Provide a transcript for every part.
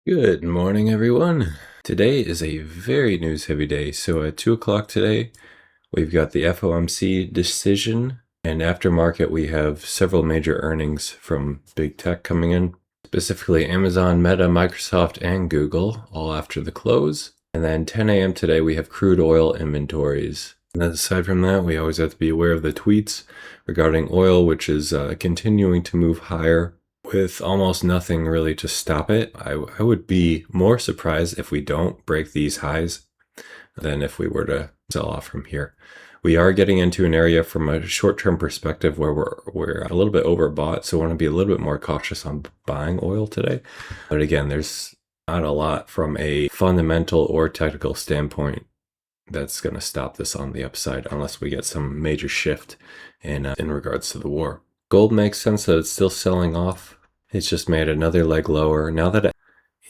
Good morning, everyone. Today is a very news-heavy day. So at 2 o'clock today, we've got the FOMC decision, and after market, we have several major earnings from big tech coming in, specifically Amazon, Meta, Microsoft, and Google, all after the close. And then 10 a.m. today, we have crude oil inventories. And aside from that, we always have to be aware of the tweets regarding oil, which is continuing to move higher with almost nothing really to stop it. I would be more surprised if we don't break these highs than if we were to sell off from here. We are getting into an area from a short-term perspective where we're a little bit overbought, so I want to be a little bit more cautious on buying oil today. But again, there's not a lot from a fundamental or technical standpoint that's going to stop this on the upside unless we get some major shift in regards to the war. Gold makes sense that it's still selling off. It's just made another leg lower. Now that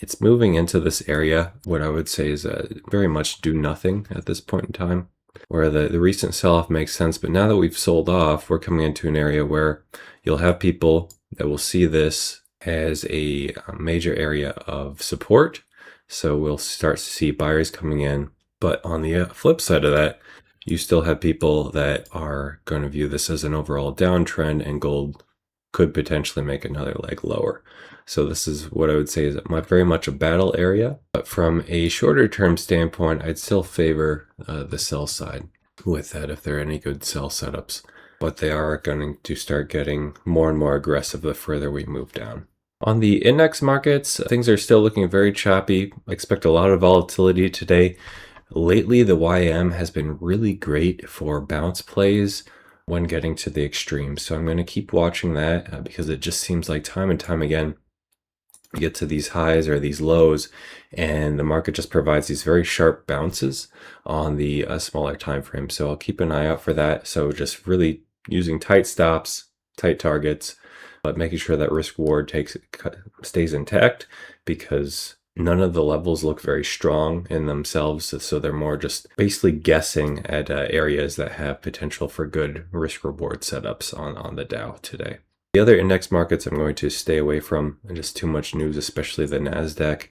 it's moving into this area, what I would say is very much do nothing at this point in time, where the recent sell-off makes sense. But now that we've sold off, we're coming into an area where you'll have people that will see this as a major area of support. So we'll start to see buyers coming in. But on the flip side of that, you still have people that are going to view this as an overall downtrend, and gold could potentially make another leg lower. So this is what I would say is very much a battle area. But from a shorter term standpoint, I'd still favor the sell side with that if there are any good sell setups. But they are going to start getting more and more aggressive the further we move down. On the index markets, things are still looking very choppy. I expect a lot of volatility today. Lately, the YM has been really great for bounce plays when getting to the extremes. So I'm going to keep watching that because it just seems like time and time again, you get to these highs or these lows, and the market just provides these very sharp bounces on the smaller time frame. So I'll keep an eye out for that. So just really using tight stops, tight targets, but making sure that risk reward stays intact, because none of the levels look very strong in themselves, so they're more just basically guessing at areas that have potential for good risk-reward setups on the Dow today. The other index markets I'm going to stay away from, just too much news, especially the NASDAQ.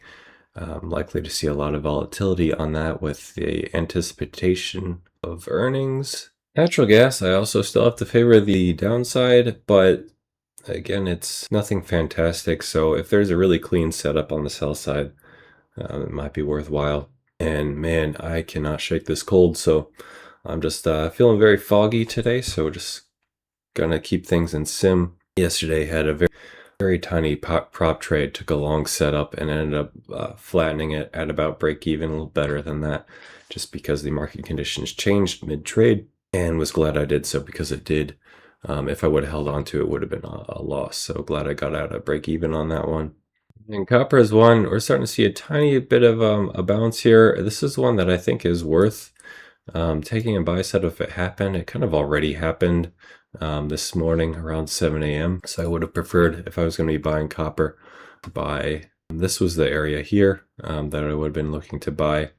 Likely to see a lot of volatility on that with the anticipation of earnings. Natural gas, I also still have to favor the downside, but again, it's nothing fantastic. So if there's a really clean setup on the sell side, it might be worthwhile. And man, I cannot shake this cold. So I'm just feeling very foggy today. So just gonna keep things in sim. Yesterday had a very tiny prop trade, took a long setup and ended up flattening it at about break even, a little better than that, just because the market conditions changed mid-trade, and was glad I did so because it did. If I would have held on to it, would have been a loss. So glad I got out at break even on that one. And copper is one, we're starting to see a tiny bit of a bounce here. This is one that I think is worth taking a buy set if it happened. It kind of already happened this morning around 7 a.m. So I would have preferred, if I was going to be buying copper, buy. This was the area here that I would have been looking to buy.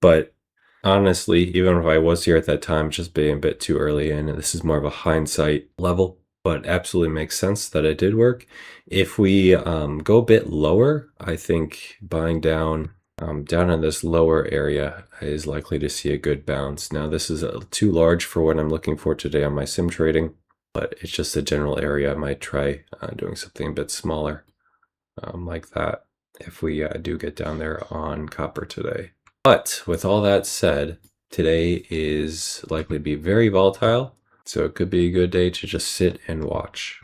But honestly, even if I was here at that time, just being a bit too early in, and this is more of a hindsight level, but absolutely makes sense that it did work. If we go a bit lower, I think buying down in this lower area is likely to see a good bounce. Now, this is too large for what I'm looking for today on my sim trading, but it's just a general area. I might try doing something a bit smaller like that if we do get down there on copper today. But with all that said, today is likely to be very volatile, so it could be a good day to just sit and watch.